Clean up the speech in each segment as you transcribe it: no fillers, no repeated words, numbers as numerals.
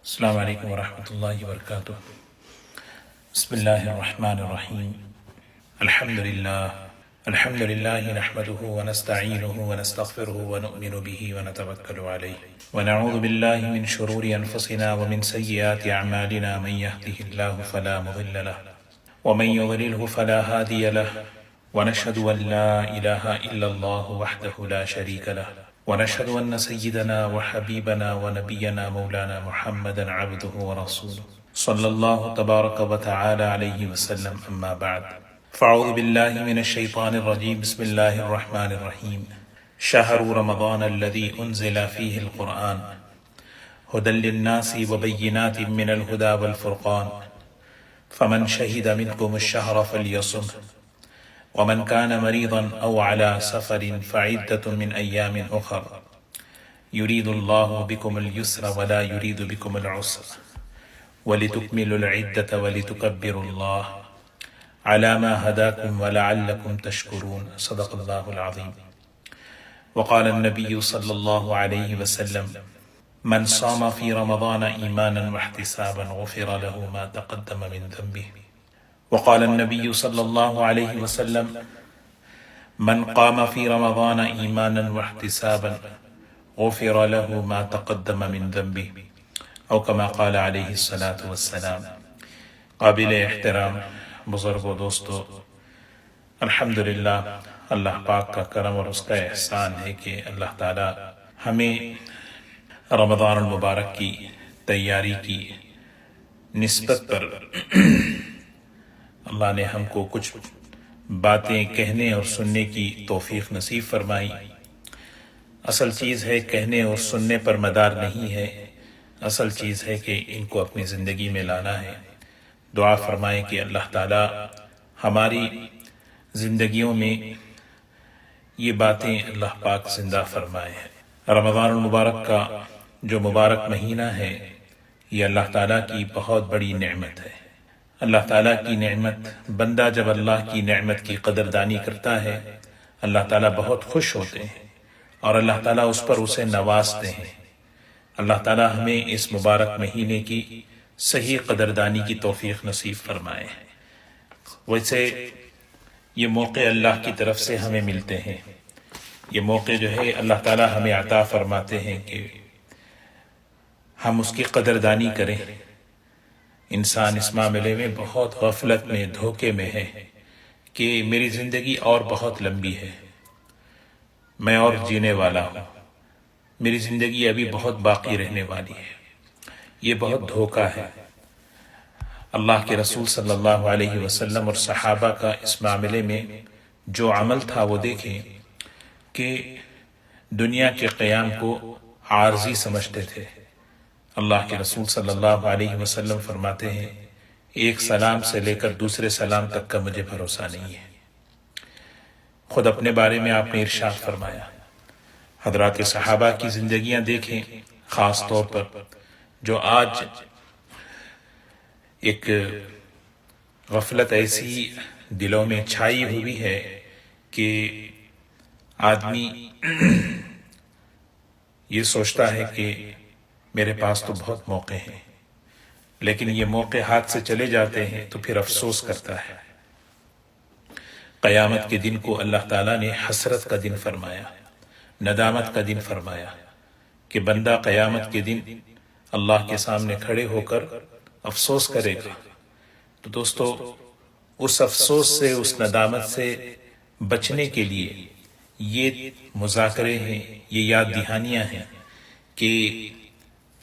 السلام علیکم ورحمۃ اللہ وبرکاتہ۔ بسم اللہ الرحمن الرحیم۔ الحمد للہ نحمده ونستعینه ونستغفره ونؤمن به ونتوکل علیہ ونعوذ باللہ من شرور انفسنا ومن سیئات اعمالنا، من یهده اللہ فلا مضل له ومن یضلله فلا هادی له، ونشهد ان لا الہ الا اللہ وحدہ لا شریک له، ونشهد أن سيدنا وحبيبنا ونبينا مولانا محمدا عبده ورسوله صلى الله تبارك وتعالى عليه وسلم، أما بعد فأعوذ بالله من الشيطان الرجيم، بسم الله الرحمن الرحيم۔ شهر رمضان الذي أنزل فيه القرآن هدى للناس وبينات من الهدى والفرقان، فمن شهد منكم الشهر فليصمه، ومن كان مريضا أو على سفر فعدة من أيام أخر، يريد الله بكم اليسر ولا يريد بكم العسر، ولتكملوا العدة ولتكبروا الله على ما هداكم ولعلكم تشكرون، صدق الله العظيم۔ وقال النبي صلى الله عليه وسلم: من صام في رمضان إيمانا واحتسابا غفر له ما تقدم من ذنبه۔ وقال النبي صلى الله عليه وسلم: من قام في رمضان إيمانا واحتسابا غفر له ما تقدم من ذنبه، او كما قال عليه الصلاة والسلام۔ قابل احترام بزرگ و دوستو، الحمدللہ اللہ پاک کا کرم اور اس کا احسان ہے کہ اللہ تعالی ہمیں رمضان المبارک کی تیاری کی نسبت پر اللہ نے ہم کو کچھ باتیں کہنے اور سننے کی توفیق نصیب فرمائی۔ اصل چیز ہے کہنے اور سننے پر مدار نہیں ہے، اصل چیز ہے کہ ان کو اپنی زندگی میں لانا ہے۔ دعا فرمائیں کہ اللہ تعالی ہماری زندگیوں میں یہ باتیں اللہ پاک زندہ فرمائے۔ رمضان المبارک کا جو مبارک مہینہ ہے، یہ اللہ تعالیٰ کی بہت بڑی نعمت ہے۔ اللہ تعالیٰ کی نعمت، بندہ جب اللہ کی نعمت کی قدردانی کرتا ہے، اللہ تعالیٰ بہت خوش ہوتے ہیں اور اللہ تعالیٰ اس پر اسے نوازتے ہیں۔ اللہ تعالیٰ ہمیں اس مبارک مہینے کی صحیح قدردانی کی توفیق نصیب فرمائے۔ ویسے یہ موقع اللہ کی طرف سے ہمیں ملتے ہیں، یہ موقع جو ہے اللہ تعالیٰ ہمیں عطا فرماتے ہیں کہ ہم اس کی قدردانی کریں۔ انسان اس معاملے میں بہت غفلت میں، دھوکے میں ہے کہ میری زندگی اور بہت لمبی ہے، میں اور جینے والا ہوں، میری زندگی ابھی بہت باقی رہنے والی ہے۔ یہ بہت دھوکہ ہے۔ اللہ کے رسول صلی اللہ علیہ وسلم اور صحابہ کا اس معاملے میں جو عمل تھا وہ دیکھیں کہ دنیا کے قیام کو عارضی سمجھتے تھے۔ اللہ کے رسول صلی اللہ علیہ وسلم فرماتے ہیں: ایک سلام سے لے کر دوسرے سلام تک کا مجھے بھروسہ نہیں ہے۔ خود اپنے بارے میں آپ نے ارشاد فرمایا۔ حضرات صحابہ کی زندگیاں دیکھیں، خاص طور پر جو آج ایک غفلت ایسی دلوں میں چھائی ہوئی ہے کہ آدمی یہ سوچتا ہے کہ میرے پاس تو بہت موقع ہیں، لیکن یہ موقع ہاتھ سے چلے جاتے ہیں تو پھر افسوس کرتا ہے۔ قیامت کے دن کو اللہ تعالیٰ نے حسرت کا دن فرمایا، ندامت کا دن فرمایا کہ بندہ قیامت کے دن اللہ کے سامنے کھڑے ہو کر افسوس کرے گا۔ تو دوستو، اس افسوس سے، اس ندامت سے بچنے کے لیے یہ مذاکرے ہیں، یہ یاد دہانیاں ہیں کہ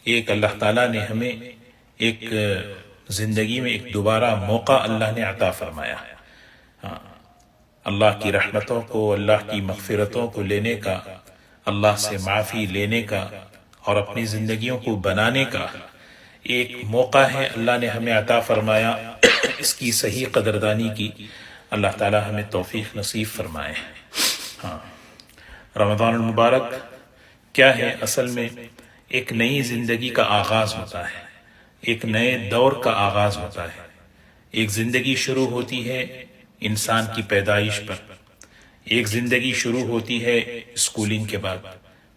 ایک اللہ تعالیٰ نے ہمیں ایک زندگی میں ایک دوبارہ موقع اللہ نے عطا فرمایا۔ اللہ کی رحمتوں کو، اللہ کی مغفرتوں کو لینے کا، اللہ سے معافی لینے کا اور اپنی زندگیوں کو بنانے کا ایک موقع ہے، اللہ نے ہمیں عطا فرمایا۔ اس کی صحیح قدردانی کی اللہ تعالیٰ ہمیں توفیق نصیب فرمائے۔ رمضان المبارک کیا ہے؟ اصل میں ایک نئی زندگی کا آغاز ہوتا ہے، ایک نئے دور کا آغاز ہوتا ہے۔ ایک زندگی شروع ہوتی ہے انسان کی پیدائش پر، ایک زندگی شروع ہوتی ہے اسکولنگ کے بعد،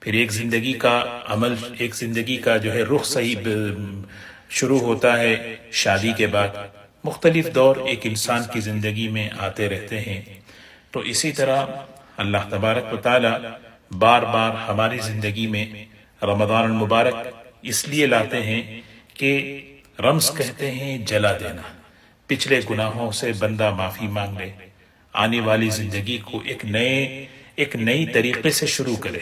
پھر ایک زندگی کا عمل، ایک زندگی کا جو ہے رخ صحیح شروع ہوتا ہے شادی کے بعد۔ مختلف دور ایک انسان کی زندگی میں آتے رہتے ہیں۔ تو اسی طرح اللہ تبارک و تعالی بار بار ہماری زندگی میں رمضان المبارک اس لیے لاتے ہیں کہ رمز کہتے ہیں جلا دینا، پچھلے گناہوں سے بندہ معافی مانگ لے، آنے والی زندگی کو ایک نئی طریقے سے شروع کرے۔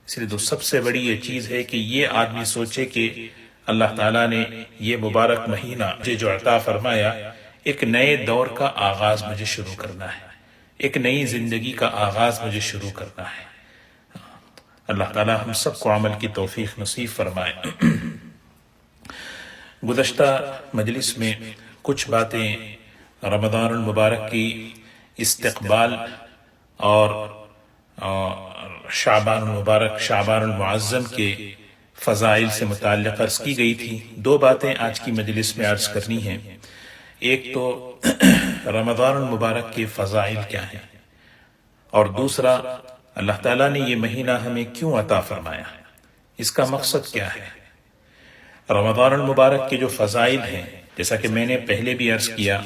اس لیے تو سب سے بڑی یہ چیز ہے کہ یہ آدمی سوچے کہ اللہ تعالیٰ نے یہ مبارک مہینہ مجھے جو عطا فرمایا، ایک نئے دور کا آغاز مجھے شروع کرنا ہے، ایک نئی زندگی کا آغاز مجھے شروع کرنا ہے۔ اللہ تعالیٰ ہم سب کو عمل کی توفیق نصیب فرمائے۔ گزشتہ مجلس میں کچھ باتیں رمضان المبارک کی استقبال اور شعبان المبارک، شعبان المعظم کے فضائل سے متعلق عرض کی گئی تھی۔ دو باتیں آج کی مجلس میں عرض کرنی ہیں۔ ایک تو رمضان المبارک کے فضائل کیا ہیں، اور دوسرا اللہ تعالیٰ نے یہ مہینہ ہمیں کیوں عطا فرمایا، اس کا مقصد کیا ہے۔ رمضان المبارک کے جو فضائل ہیں، جیسا کہ میں نے پہلے بھی عرض کیا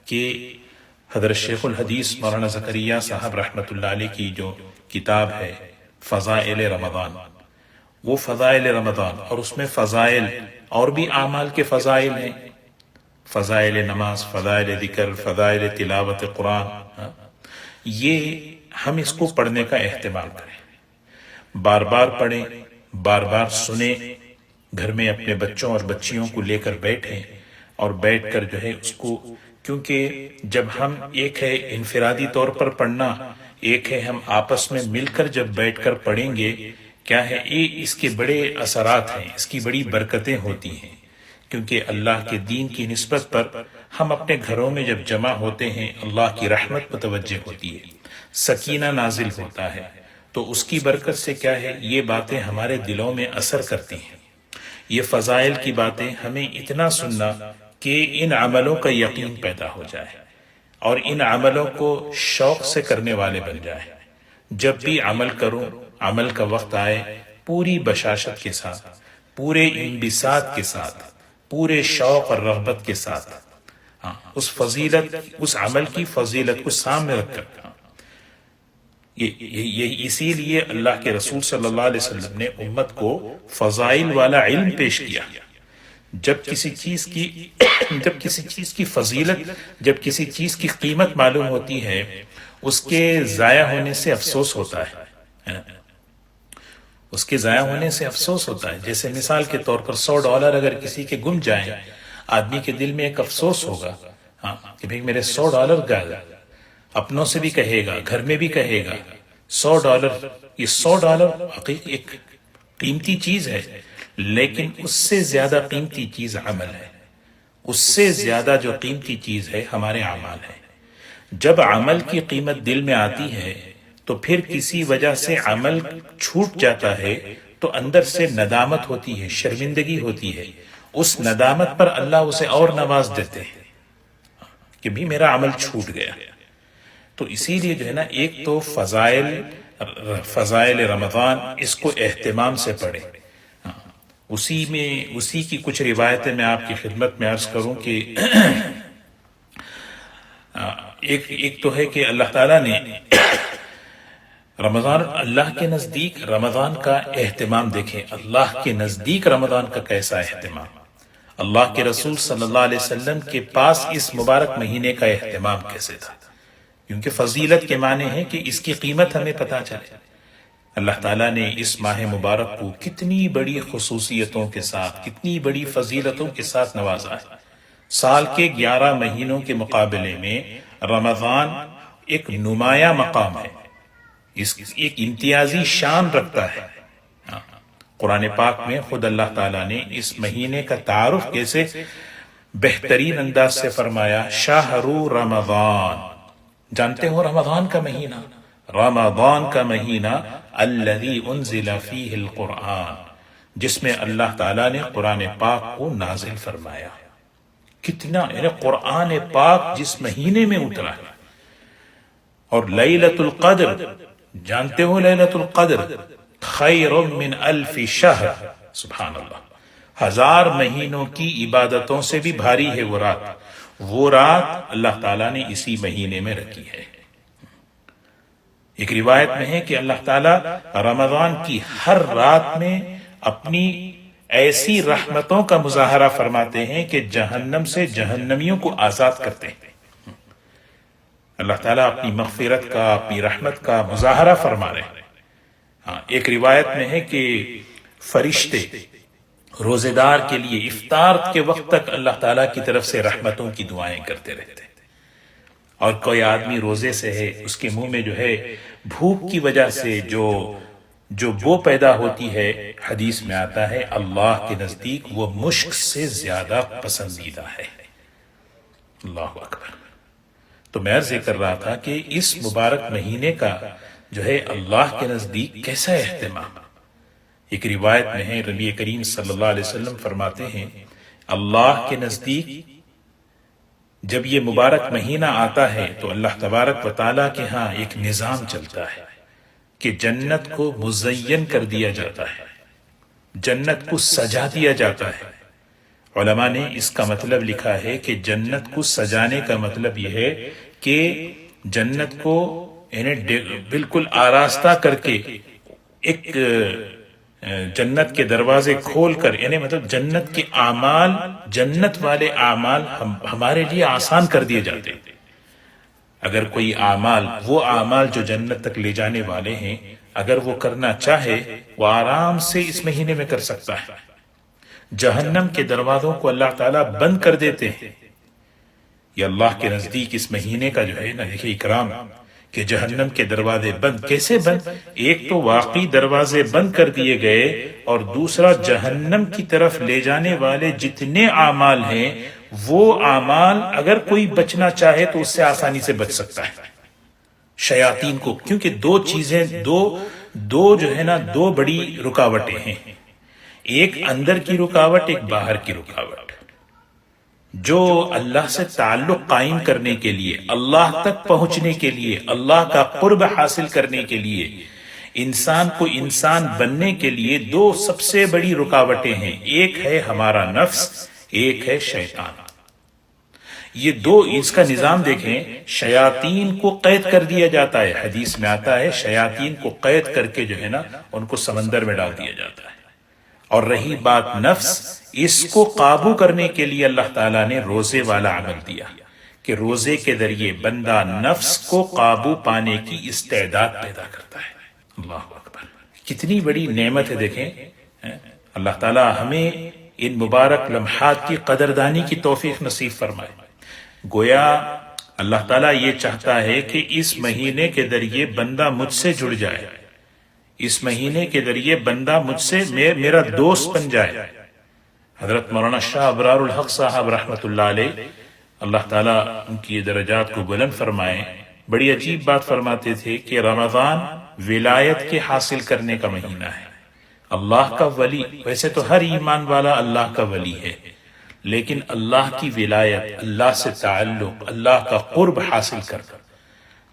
کہ حضرت شیخ الحدیث مولانا زکریا صاحب رحمۃ اللہ علیہ کی جو کتاب ہے فضائل رمضان، وہ فضائل رمضان، اور اس میں فضائل اور بھی اعمال کے فضائل ہیں، فضائل نماز، فضائل ذکر، فضائل تلاوت قرآن۔ یہ ہم اس کو پڑھنے کا اہتمام کریں، بار بار پڑھیں، بار بار سنیں، گھر میں اپنے بچوں اور بچیوں کو لے کر بیٹھیں اور بیٹھ کر جو ہے اس کو، کیونکہ جب ہم ایک ہے انفرادی طور پر پڑھنا، ایک ہے ہم آپس میں مل کر جب بیٹھ کر پڑھیں گے، کیا ہے یہ اس کے بڑے اثرات ہیں، اس کی بڑی برکتیں ہوتی ہیں، کیونکہ اللہ کے دین کی نسبت پر ہم اپنے گھروں میں جب جمع ہوتے ہیں اللہ کی رحمت متوجہ ہوتی ہے، سکینہ نازل ہوتا ہے، تو اس کی برکت سے کیا ہے یہ باتیں ہمارے دلوں میں اثر کرتی ہیں۔ یہ فضائل کی باتیں ہمیں اتنا سننا کہ ان عملوں کا یقین پیدا ہو جائے اور ان عملوں کو شوق سے کرنے والے بن جائیں۔ جب بھی عمل کروں، عمل کا وقت آئے، پوری بشاشت کے ساتھ، پورے انبساط کے ساتھ، پورے شوق اور رغبت کے ساتھ، اس فضیلت، اس عمل کی فضیلت کو سامنے رکھ کر۔ یہ اسی لیے اللہ کے رسول صلی اللہ علیہ وسلم نے امت کو فضائل والا علم پیش کیا۔ جب کسی چیز کی فضیلت، جب کسی چیز کی قیمت معلوم ہوتی ہے، اس کے ضائع ہونے سے افسوس ہوتا ہے، اس کے ضائع ہونے سے افسوس ہوتا ہے۔ جیسے مثال کے طور پر $100 اگر کسی کے گم جائیں، آدمی کے دل میں ایک افسوس ہوگا کہ بھئی میرے $100 گئے، اپنوں سے بھی کہے گا، گھر میں بھی کہے گا $100، یہ $100 حقیقی ایک قیمتی چیز ہے، لیکن اس سے زیادہ قیمتی چیز عمل ہے، اس سے زیادہ جو قیمتی چیز ہے ہمارے اعمال ہے۔ جب عمل کی قیمت دل میں آتی ہے تو پھر کسی وجہ سے عمل چھوٹ جاتا ہے تو اندر سے ندامت ہوتی ہے، شرمندگی ہوتی ہے، اس ندامت پر اللہ اسے اور نواز دیتے ہیں کہ بھی میرا عمل چھوٹ گیا۔ تو اسی لیے جو ہے نا، ایک تو فضائل رمضان، اس کو اہتمام سے پڑھیں۔ اسی کی کچھ روایتیں میں آپ کی خدمت میں عرض کروں کہ ایک تو ہے کہ اللہ تعالیٰ نے رمضان، اللہ کے نزدیک رمضان کا اہتمام دیکھیں، اللہ کے نزدیک رمضان کا کیسا اہتمام، اللہ کے رسول صلی اللہ علیہ وسلم کے پاس اس مبارک مہینے کا اہتمام کیسے تھا، کیونکہ فضیلت کے معنی ہے کہ اس کی قیمت ہمیں پتہ چلے۔ اللہ تعالیٰ نے اس ماہ مبارک کو کتنی بڑی خصوصیتوں کے ساتھ، کتنی بڑی فضیلتوں کے ساتھ نوازا ہے۔ سال کے 11 مہینوں کے مقابلے میں رمضان ایک نمایاں مقام ہے، ایک امتیازی شان رکھتا ہے۔ قرآن پاک میں خود اللہ تعالیٰ نے اس مہینے کا تعارف کیسے بہترین انداز سے فرمایا، شہر رمضان، جانتے ہو رمضان کا مہینہ، رمضان کا مہینہ الذی انزل فیہ القرآن، جس میں اللہ تعالیٰ نے قرآن پاک کو نازل فرمایا۔ کتنا، یعنی قرآن پاک جس مہینے میں اترا ہے۔ اور لیلۃ القدر، جانتے ہو لیلۃ القدر، خیر من الف شہر، سبحان اللہ، 1000 مہینوں کی عبادتوں سے بھی بھاری ہے وہ رات۔ وہ رات اللہ تعالیٰ نے اسی مہینے میں رکھی ہے۔ ایک روایت میں ہے کہ اللہ تعالیٰ رمضان کی ہر رات میں اپنی ایسی رحمتوں کا مظاہرہ فرماتے ہیں کہ جہنم سے جہنمیوں کو آزاد کرتے ہیں۔ اللہ تعالیٰ اپنی مغفرت کا، اپنی رحمت کا مظاہرہ فرما رہے ہیں۔ ہاں، ایک روایت میں ہے کہ فرشتے روزے دار کے لیے افطار کے وقت تک اللہ تعالیٰ کی طرف سے رحمتوں کی دعائیں کرتے رہتے ہیں، اور کوئی آدمی روزے سے ہے، اس کے منہ میں جو ہے بھوک کی وجہ سے جو بو پیدا ہوتی ہے، حدیث میں آتا ہے اللہ کے نزدیک وہ مشک سے زیادہ پسندیدہ ہے۔ اللہ اکبر۔ تو میں عرض کر رہا تھا کہ اس مبارک مہینے کا جو ہے اللہ کے نزدیک کیسا اہتمام۔ ایک روایت میں ہے نبی کریم صلی اللہ علیہ وسلم فرماتے ہیں اللہ کے نزدیک جب یہ مبارک مہینہ آتا ہے تو اللہ تبارک و تعالیٰ کے ہاں ایک نظام چلتا ہے کہ جنت کو مزین کر دیا جاتا ہے، جنت کو سجا دیا جاتا ہے۔ علماء نے اس کا مطلب لکھا ہے کہ جنت کو سجانے کا مطلب یہ ہے کہ جنت کو بالکل آراستہ کر کے ایک جنت کے دروازے کھول کر، یعنی مطلب جنت کے اعمال، جنت والے اعمال ہمارے لیے آسان کر دیے جاتے ہیں۔ اگر کوئی اعمال، وہ اعمال جو جنت تک لے جانے والے ہیں، اگر وہ کرنا چاہے وہ آرام سے اس مہینے میں کر سکتا ہے۔ جہنم کے دروازوں کو اللہ تعالیٰ بند کر دیتے ہیں۔ یہ اللہ کے نزدیک اس مہینے کا جو ہے نا، دیکھیں اکرام، کہ جہنم کے دروازے بند کیسے بند؟ ایک تو واقعی دروازے بند کر دیے گئے، اور دوسرا جہنم کی طرف لے جانے والے جتنے اعمال ہیں وہ اعمال اگر کوئی بچنا چاہے تو اس سے آسانی سے بچ سکتا ہے۔ شیاطین کو، کیونکہ دو چیزیں، دو جو ہے نا، دو بڑی رکاوٹیں ہیں، ایک اندر کی رکاوٹ، ایک باہر کی رکاوٹ۔ جو اللہ سے تعلق قائم کرنے کے لیے، اللہ تک پہنچنے کے لیے، اللہ کا قرب حاصل کرنے کے لیے، انسان کو انسان بننے کے لیے دو سب سے بڑی رکاوٹیں ہیں، ایک ہے ہمارا نفس، ایک ہے شیطان۔ یہ دو، اس کا نظام دیکھیں، شیاطین کو قید کر دیا جاتا ہے، حدیث میں آتا ہے شیاطین کو قید کر کے جو ہے نا ان کو سمندر میں ڈال دیا جاتا ہے۔ اور رہی بات نفس، اس کو قابو کرنے کے لیے اللہ تعالیٰ نے روزے والا عمل دیا کہ روزے کے ذریعے بندہ نفس کو قابو پانے کی استعداد پیدا کرتا ہے۔ اللہ اکبر، کتنی بڑی نعمت ہے۔ دیکھیں اللہ تعالیٰ ہمیں ان مبارک لمحات کی قدردانی کی توفیق نصیب فرمائے۔ گویا اللہ تعالیٰ یہ چاہتا ہے کہ اس مہینے کے ذریعے بندہ مجھ سے جڑ جائے، اس مہینے کے ذریعے بندہ مجھ سے میرا دوست بن جائے۔ حضرت مولانا شاہ ابرار الحق صاحب رحمۃ اللہ علیہ، اللہ تعالیٰ ان کی درجات کو بلند فرمائے، بڑی عجیب بات فرماتے تھے کہ رمضان ولایت کے حاصل کرنے کا مہینہ ہے۔ اللہ کا ولی، ویسے تو ہر ایمان والا اللہ کا ولی ہے، لیکن اللہ کی ولایت، اللہ سے تعلق، اللہ کا قرب حاصل کر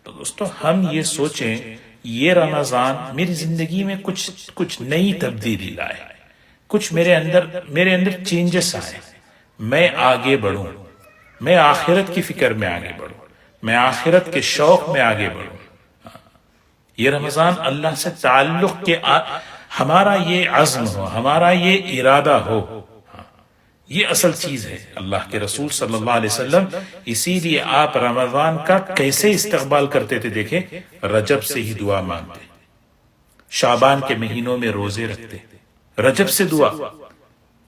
تو دوستو ہم یہ سوچیں یہ رمضان میری زندگی میں کچھ نئی تبدیلی لائے، کچھ میرے اندر چینجز آئے، میں آگے بڑھوں، میں آخرت کی فکر میں آگے بڑھوں، میں آخرت کے شوق میں آگے بڑھوں۔ یہ رمضان اللہ سے تعلق کے ہمارا یہ عزم ہو، ہمارا یہ ارادہ ہو، یہ اصل چیز ہے۔ اللہ کے رسول صلی اللہ علیہ وسلم اسی لیے آپ رمضان کا کیسے استقبال کرتے تھے، دیکھیں رجب سے ہی دعا مانگتے، شعبان کے مہینوں میں روزے رکھتے، رجب سے دعا،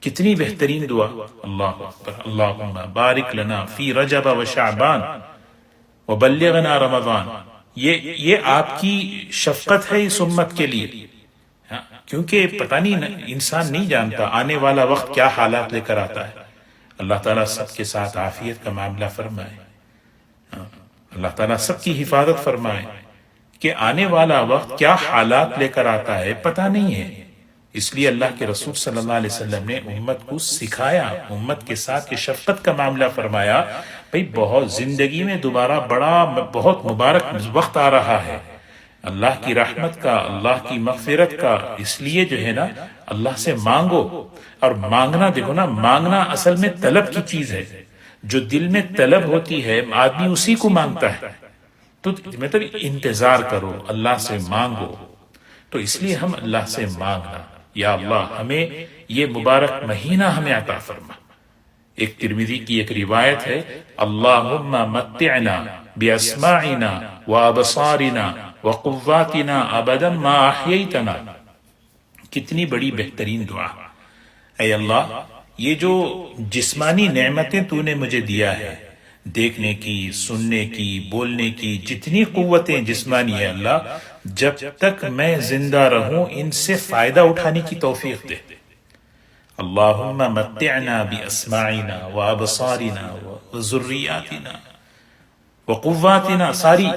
کتنی بہترین دعا، اللہ اکبر، اللہم بارک لنا فی رجب و شعبان وبلغنا رمضان۔ یہ آپ کی شفقت ہے اس امت کے لیے، کیونکہ پتہ نہیں انسان نہیں جانتا آنے والا وقت کیا حالات لے کر آتا ہے۔ اللہ تعالیٰ سب کے ساتھ عافیت کا معاملہ فرمائے، اللہ تعالیٰ سب کی حفاظت فرمائے کہ آنے والا وقت کیا حالات لے کر آتا ہے پتہ نہیں ہے۔ اس لیے اللہ کے رسول صلی اللہ علیہ وسلم نے امت کو سکھایا، امت کے ساتھ یہ شفقت کا معاملہ فرمایا، بھئی بہت زندگی میں دوبارہ بہت مبارک وقت آ رہا ہے، اللہ کی رحمت کا، اللہ کی مغفرت کا، اس لیے جو ہے نا اللہ سے مانگو. اور مانگنا دیکھو نا، مانگنا اصل میں طلب کی چیز ہے. جو دل میں طلب ہوتی ہے آدمی اسی کو مانگتا ہے. تو مطلب انتظار کرو، اللہ سے مانگو. تو اس لیے ہم اللہ سے مانگنا، یا اللہ ہمیں یہ مبارک مہینہ ہمیں عطا فرما. ایک ترمذی کی ایک روایت ہے، اللہم متعنا باسماعنا وابصارنا وقواتنا ابدا ما احییتنا. کتنی بڑی بہترین دعا. اے اللہ یہ جو جسمانی نعمتیں تو نے مجھے دیا ہے، دیکھنے کی، سننے کی، بولنے کی، جتنی قوتیں جسمانی ہے اللہ، جب تک میں زندہ رہوں ان سے فائدہ اٹھانے کی توفیق دے. اللہم متعنا باسماعنا وابصارنا وذریاتنا وقواتنا، ساری.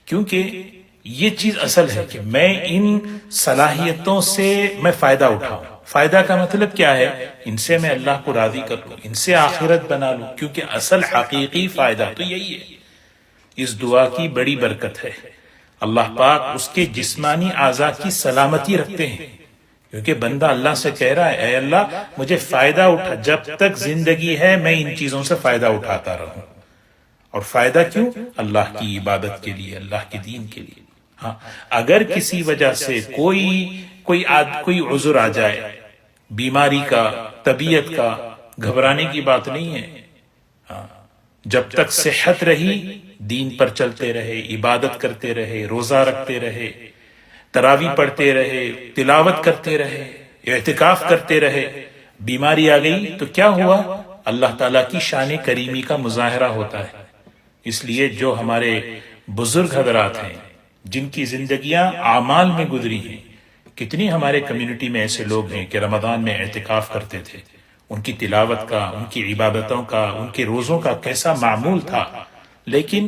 کیونکہ یہ چیز اصل ہے کہ میں ان صلاحیتوں سے میں فائدہ اٹھاؤں. فائدہ کا مطلب کیا ہے؟ ان سے میں اللہ کو راضی کر لوں، ان سے آخرت بنا لوں. کیونکہ اصل حقیقی فائدہ تو یہی ہے. اس دعا کی بڑی برکت ہے. اللہ پاک اس کے جسمانی اعضاء کی سلامتی رکھتے ہیں. کیونکہ بندہ اللہ سے کہہ رہا ہے، اے اللہ مجھے فائدہ اٹھا، جب تک زندگی ہے میں ان چیزوں سے فائدہ اٹھاتا رہوں. اور فائدہ کیوں؟ اللہ کی عبادت کے لیے، اللہ کے دین کے لیے. ہاں اگر کسی وجہ سے کوئی عذر آ جائے، بیماری کا، طبیعت کا، گھبرانے کی بات نہیں ہے. ہاں جب تک صحت رہی دین پر چلتے رہے، عبادت کرتے رہے، روزہ رکھتے رہے، تراویح پڑھتے رہے، تلاوت کرتے رہے، اعتکاف کرتے رہے. بیماری آ گئی تو کیا ہوا؟ اللہ تعالیٰ کی شان کریمی کا مظاہرہ ہوتا ہے. اس لیے جو ہمارے بزرگ حضرات ہیں جن کی زندگیاں اعمال میں گزری ہیں، کتنی ہمارے کمیونٹی میں ایسے لوگ ہیں کہ رمضان میں اعتکاف کرتے تھے. ان کی تلاوت کا، ان کی عبادتوں کا، ان کے روزوں کا کیسا معمول تھا، لیکن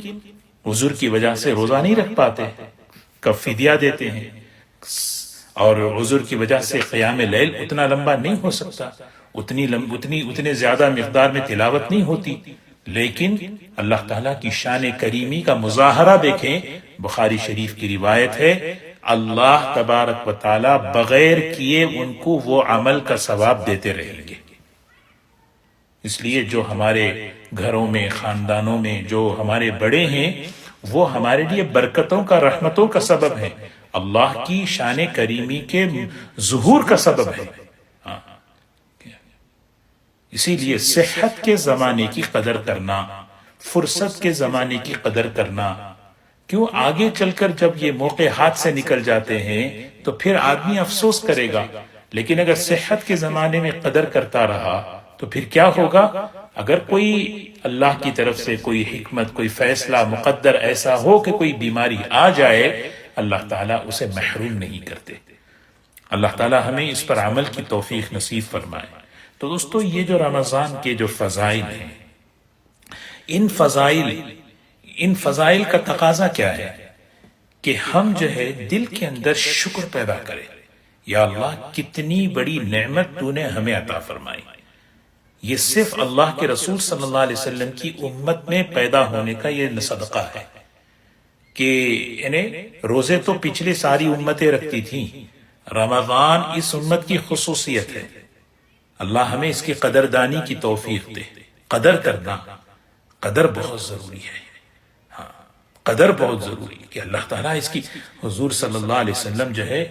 عذر کی وجہ سے روزہ نہیں رکھ پاتے، کب فدیہ دیتے ہیں. اور عذر کی وجہ سے قیام لیل اتنا لمبا نہیں ہو سکتا، اتنے زیادہ مقدار میں تلاوت نہیں ہوتی. لیکن اللہ تعالیٰ کی شان کریمی کا مظاہرہ دیکھیں. بخاری شریف کی روایت ہے، اللہ تبارک و تعالیٰ بغیر کیے ان کو وہ عمل کا ثواب دیتے رہیں گے. اس لیے جو ہمارے گھروں میں، خاندانوں میں جو ہمارے بڑے ہیں، وہ ہمارے لیے برکتوں کا، رحمتوں کا سبب ہے، اللہ کی شان کریمی کے ظہور کا سبب ہے. اسی لیے صحت کے زمانے کی قدر کرنا، فرصت کے زمانے کی قدر کرنا. کیوں؟ آگے چل کر جب یہ موقع ہاتھ سے نکل جاتے ہیں تو پھر آدمی افسوس کرے گا. لیکن اگر صحت کے زمانے میں قدر کرتا رہا تو پھر کیا ہوگا؟ اگر کوئی اللہ کی طرف سے کوئی حکمت، کوئی فیصلہ مقدر ایسا ہو کہ کوئی بیماری آ جائے، اللہ تعالیٰ اسے محروم نہیں کرتے. اللہ تعالیٰ ہمیں اس پر عمل کی توفیق نصیب فرمائے. تو دوستو، یہ جو رمضان کے جو فضائل ہیں، ان فضائل کا تقاضا کیا ہے کہ ہم جو ہے دل کے اندر شکر پیدا کریں. یا اللہ کتنی بڑی نعمت تو نے ہمیں عطا فرمائی. یہ صرف اللہ کے رسول صلی اللہ علیہ وسلم کی امت میں پیدا ہونے کا یہ صدقہ ہے کہ روزے تو پچھلی ساری امتیں رکھتی تھیں، رمضان اس امت کی خصوصیت ہے. اللہ ہمیں اس کی قدردانی کی توفیق دے. قدر کرنا، قدر بہت ضروری ہے. ہاں قدر بہت ضروری ہے کہ اللہ تعالیٰ اس کی، حضور صلی اللہ علیہ وسلم جو ہے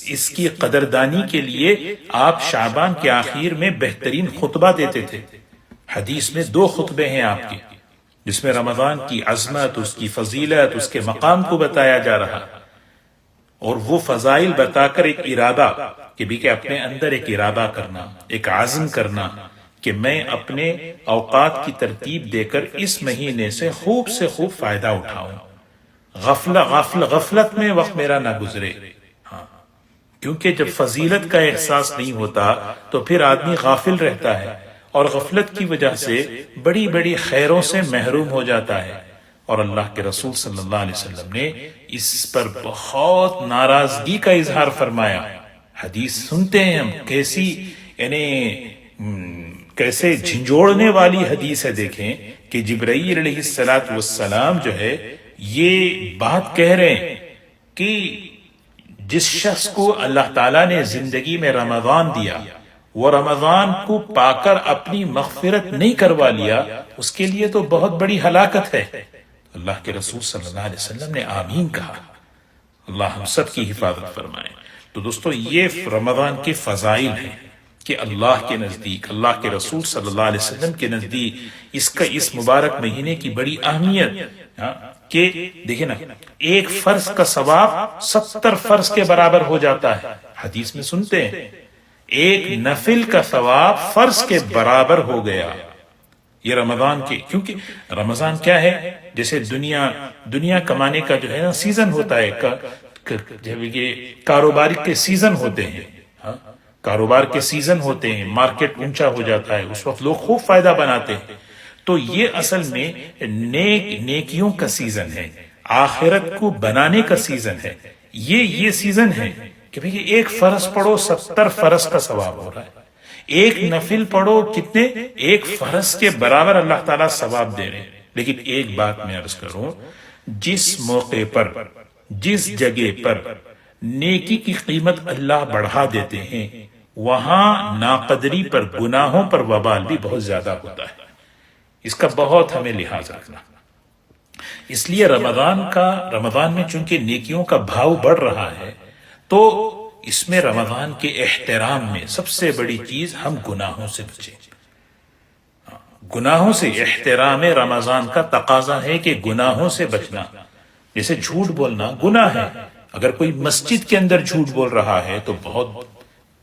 اس کی قدردانی کے لیے آپ شعبان کے آخر میں بہترین خطبہ دیتے تھے. حدیث میں 2 خطبے ہیں آپ کے، جس میں رمضان کی عظمت، اس کی فضیلت، اس کے مقام کو بتایا جا رہا، اور وہ فضائل بتا کر ایک ارادہ کہ بھی کہ اپنے اندر ایک ارادہ کرنا، ایک عزم کرنا کہ میں اپنے اوقات کی ترتیب دے کر اس مہینے سے خوب فائدہ اٹھاؤں. غفلت میں وقت میرا نہ گزرے. ہاں کیونکہ جب فضیلت کا احساس نہیں ہوتا تو پھر آدمی غافل رہتا ہے، اور غفلت کی وجہ سے بڑی بڑی خیروں سے محروم ہو جاتا ہے. اور اللہ کے رسول صلی اللہ علیہ وسلم نے اس پر بہت ناراضگی کا اظہار فرمایا. حدیث سنتے ہیں ہم، کیسے جھنجھوڑنے والی حدیث ہے. دیکھیں کہ جبرائیل علیہ السلام جو ہے یہ بات کہہ رہے ہیں کہ جس شخص کو اللہ تعالیٰ نے زندگی میں رمضان دیا، وہ رمضان کو پا کر اپنی مغفرت نہیں کروا لیا، اس کے لیے تو بہت بڑی ہلاکت ہے۔ اللہ کے رسول صلی اللہ علیہ وسلم نے آمین کہا۔ اللہ ہم سب کی حفاظت فرمائے۔ تو دوستو، یہ رمضان کے فضائل ہیں کہ اللہ کے نزدیک، اللہ کے رسول صلی اللہ علیہ وسلم کے نزدیک اس مبارک مہینے کی بڑی اہمیت کہ دیکھیں نا، ایک فرض کا ثواب 70 فرض کے برابر ہو جاتا ہے۔ حدیث میں سنتے ہیں ایک نفل کا ثواب فرض کے برابر ہو گیا۔ یہ رمضان کے، کیونکہ رمضان کیا ہے، جیسے دنیا کمانے کا جو ہے نا سیزن ہوتا ہے، کاروبار کے سیزن ہوتے ہیں، کاروبار کے سیزن ہوتے ہیں، مارکیٹ اونچا ہو جاتا ہے، اس وقت لوگ خوب فائدہ بناتے ہیں۔ تو یہ اصل میں نیکیوں کا سیزن ہے، آخرت کو بنانے کا سیزن ہے۔ یہ سیزن ہے کہ بھئی ایک فرض پڑھو 70 فرض کا ثواب ہو رہا ہے، ایک نفل پڑھو کتنے، ایک فرض کے برابر اللہ تعالیٰ ثواب دے رہے ہیں۔ لیکن ایک بات میں عرض کروں، جس موقع پر، جس جگہ پر نیکی کی قیمت اللہ بڑھا دیتے ہیں، وہاں ناقدری پر، گناہوں پر وبال بھی بہت زیادہ ہوتا ہے۔ اس کا بہت ہمیں لحاظ رکھنا۔ اس لیے رمضان میں چونکہ نیکیوں کا بھاؤ بڑھ رہا ہے، تو اس میں رمضان کے احترام میں سب سے بڑی چیز ہم گناہوں سے بچیں۔ گناہوں سے احترام رمضان کا تقاضا ہے کہ گناہوں سے بچنا۔ جیسے جھوٹ بولنا گناہ ہے، اگر کوئی مسجد کے اندر جھوٹ بول رہا ہے تو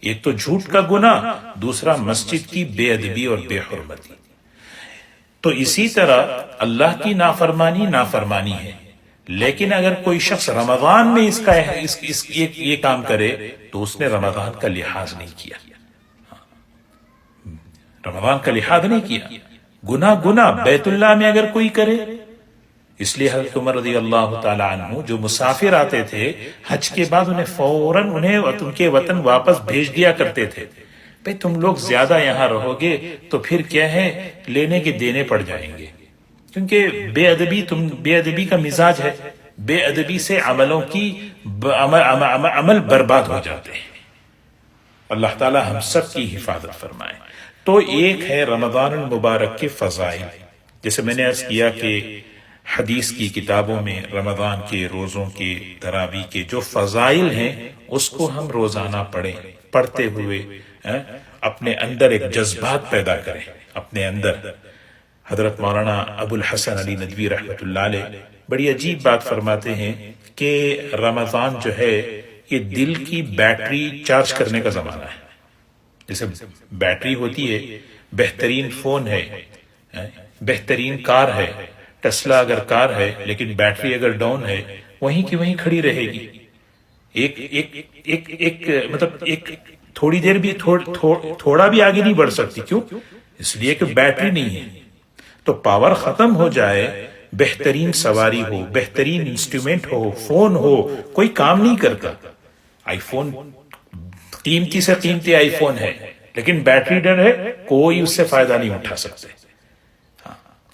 ایک تو جھوٹ کا گناہ، دوسرا مسجد کی بے ادبی اور بے حرمتی۔ تو اسی طرح اللہ کی نافرمانی ہے، لیکن اگر کوئی شخص رمضان میں یہ کام کرے تو اس نے رمضان کا لحاظ نہیں کیا، رمضان کا لحاظ نہیں کیا۔ گناہ بیت اللہ میں اگر کوئی کرے، اس لیے حضرت عمر رضی اللہ تعالی عنہ جو مسافر آتے تھے حج کے بعد، انہیں فوراً ان کے وطن واپس بھیج دیا کرتے تھے۔ بھئی تم لوگ زیادہ یہاں رہو گے تو پھر کیا ہے، لینے کے دینے پڑ جائیں گے، کیونکہ بے ادبی کا مزاج ہے، بے ادبی سے عمل برباد ہو جاتے ہیں۔ اللہ تعالی ہم سب کی حفاظت فرمائے۔ تو ایک ہے رمضان المبارک کے فضائل، جیسے میں نے عرض کیا کہ حدیث کی کتابوں میں رمضان کے روزوں کے، تراویح کے جو فضائل ہیں اس کو ہم روزانہ پڑھتے ہوئے اپنے اندر ایک جذبات پیدا کریں اپنے اندر۔ حضرت مولانا ابو الحسن علی ندوی رحمۃ اللہ علیہ بڑی عجیب بات فرماتے ہیں کہ رمضان جو ہے یہ دل کی بیٹری چارج کرنے کا زمانہ ہے۔ جیسے بیٹری ہوتی ہے، بہترین فون ہے، بہترین کار ہے، ٹسلا اگر کار ہے لیکن بیٹری اگر ڈاؤن ہے، وہیں کی وہیں کھڑی رہے گی۔ ایک تھوڑی دیر بھی تھوڑا بھی آگے نہیں بڑھ سکتی۔ کیوں؟ اس لیے کہ بیٹری نہیں ہے۔ تو پاور ختم ہو جائے، بہترین سواری ہو، بہترین انسٹرومنٹ ہو، فون ہو، کوئی کام نہیں کرتا۔ آئی فون قیمتی سے قیمتی آئی فون ہے، لیکن بیٹری ڈر ہے، کوئی اس سے فائدہ نہیں اٹھا سکتے۔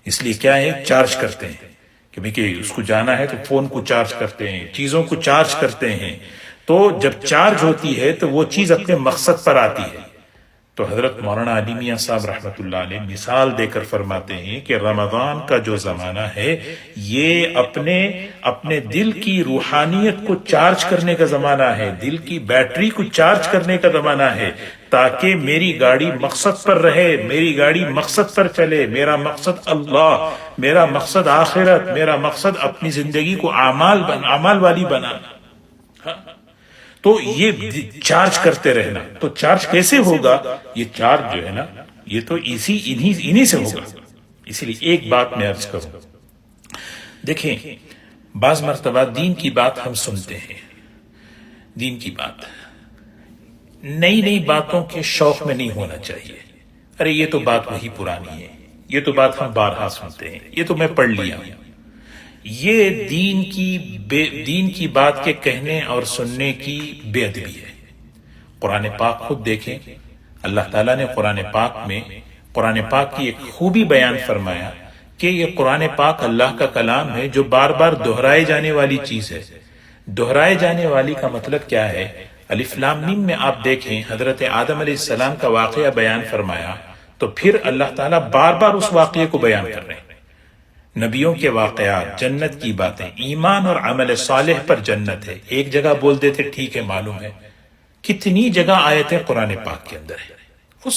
اس لیے کیا ہے، چارج کرتے ہیں کہ اس کو جانا ہے تو فون کو چارج کرتے ہیں، چیزوں کو چارج کرتے ہیں۔ تو جب چارج ہوتی ہے تو وہ چیز اپنے مقصد پر آتی ہے۔ تو حضرت مولانا علی میاں صاحب رحمۃ اللہ علیہ مثال دے کر فرماتے ہیں کہ رمضان کا جو زمانہ ہے یہ اپنے دل کی روحانیت کو چارج کرنے کا زمانہ ہے، دل کی بیٹری کو چارج کرنے کا زمانہ ہے، تاکہ میری گاڑی مقصد پر رہے، میری گاڑی مقصد پر چلے۔ میرا مقصد اللہ، میرا مقصد آخرت، میرا مقصد اپنی زندگی کو اعمال والی بنانا۔ تو یہ چارج کرتے رہنا۔ تو چارج کیسے ہوگا؟ یہ چارج جو ہے نا، یہ تو انہی سے ہوگا۔ اسی لیے ایک بات میں عرض کروں، دیکھیں بعض مرتبہ دین کی بات ہم سنتے ہیں، دین کی بات نئی باتوں کے شوق میں نہیں ہونا چاہیے۔ ارے یہ تو بات وہی پرانی ہے، یہ تو بات ہم بارہا سنتے ہیں، یہ تو میں پڑھ لیا ہوں۔ یہ دین کی بات کے کہنے اور سننے کی بے ادبی ہے۔ قرآن پاک خود دیکھیں، اللہ تعالیٰ نے قرآن پاک کی ایک خوبی بیان فرمایا کہ یہ قرآن پاک اللہ کا کلام ہے جو بار بار دہرائے جانے والی چیز ہے۔ دہرائے جانے والی کا مطلب کیا ہے؟ الف لام میم میں آپ دیکھیں حضرت آدم علیہ السلام کا واقعہ بیان فرمایا تو پھر اللہ تعالیٰ بار بار اس واقعے کو بیان کر رہے ہیں۔ نبیوں کے واقعات، جنت کی باتیں، ایمان اور عمل صالح پر جنت ہے، ایک جگہ بول دیتے ٹھیک ہے معلوم ہے، کتنی جگہ آیتیں قرآن پاک کے اندر ہے۔ خود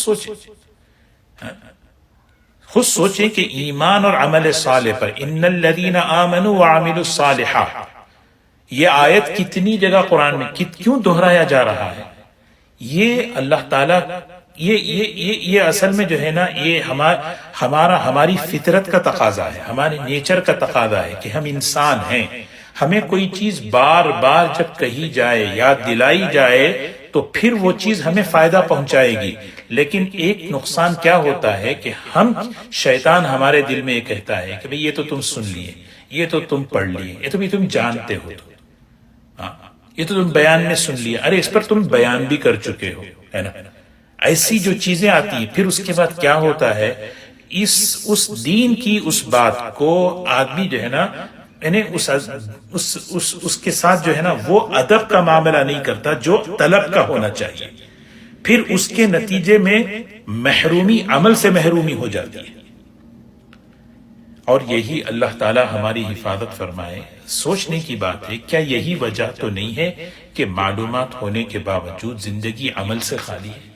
سوچیں کہ ایمان اور عمل صالح پر ان الذین آمنوا وعملوا الصالحات، یہ آیت کتنی جگہ قرآن میں کیوں دہرایا جا رہا ہے؟ یہ اللہ تعالیٰ یہ اصل میں جو ہے نا، یہ ہماری فطرت کا تقاضا ہے، ہمارے نیچر کا تقاضا ہے کہ ہم انسان ہیں۔ ہمیں کوئی چیز بار بار جب کہی جائے، یاد دلائی جائے تو پھر وہ چیز ہمیں فائدہ پہنچائے گی، لیکن ایک نقصان کیا ہوتا ہے کہ شیطان ہمارے دل میں یہ کہتا ہے کہ بھئی یہ تو تم سن لیے، یہ تو تم پڑھ لیے، یہ تو بھی تم جانتے ہو، یہ تو تم بیان میں سن لیا، ارے اس پر تم بیان بھی کر چکے ہو، ہے نا؟ ایسی جو چیزیں آتی ہیں، پھر اس کے بعد کیا ہوتا ہے، اس دین کی اس بات کو آدمی جو ہے نا، یعنی اس کے ساتھ جو ہے نا وہ ادب کا معاملہ نہیں کرتا جو طلب کا ہونا چاہیے، پھر اس کے نتیجے میں محرومی، عمل سے محرومی ہو جاتی ہے۔ اور یہی اللہ تعالی ہماری حفاظت فرمائے۔ سوچنے کی بات ہے، کیا یہی وجہ تو نہیں ہے کہ معلومات ہونے کے باوجود زندگی عمل سے خالی ہے؟